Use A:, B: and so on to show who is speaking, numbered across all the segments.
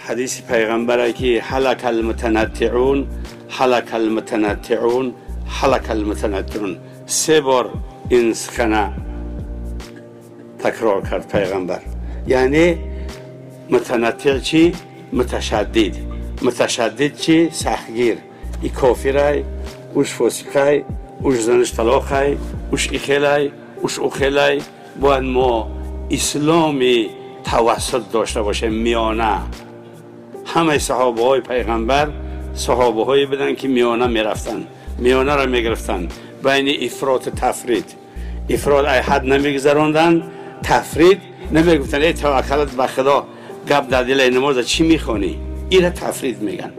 A: حدیث پیغمبر که هلک المتنطعون هلک المتنطعون هلک المتنطعون 3 بار این سخن تکرار کرد پیغمبر. یعنی متنطع چی؟ متشدد. متشدد چی؟ سختگیر. ای کافرای، اوش فاسقای، اوش زنش طلاقای، اوش اخیلای، اوش اخیلای. باید ما اسلامی توسط داشته باشیم میانه. همه صحابه های پیغمبر صحابه هایی بدن که میانه میرفتن، میانه را میگرفتن بین افراط تفرید. افراط ای حد نمیگذراندن، تفرید نمیگفتن ای توکلت به خدا گپ در دل نماز چی میخونی، این را تفرید میگن.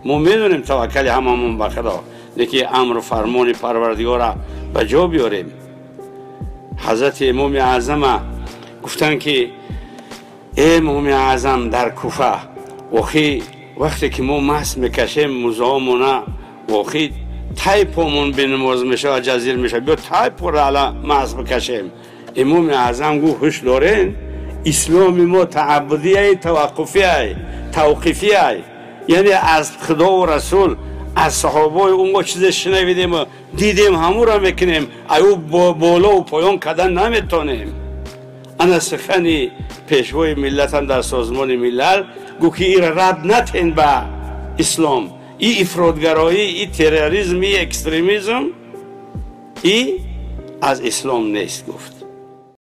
A: ما میدونیم توکل هممون به خدا، لیکن امر و فرمان پروردگار را به جا بیاریم. حضرت امام اعظم گفتن که ای امام اعظم در کوفه وقتی که ما مست میکشیم موزامونه واقعی تای پامون به نماز میشه و جزیر میشه، بیا تای پر علا مست بکشیم. امام اعظم گو هوش دارین اسلام ما تعبدی ای توقفی ای توقیفی ای، یعنی از خدا و رسول از صحابه اونگاه چیز شنویدیم و دیدیم همون را میکنیم، ایو بالا و پایان کدن نمیتونیم. انا سخنی پیشوای ملت هم در سازمان ملل گو که این رد نتین به اسلام، این افراطگرایی، این تروریسم، این اکستریمیسم، این از اسلام نیست گفت.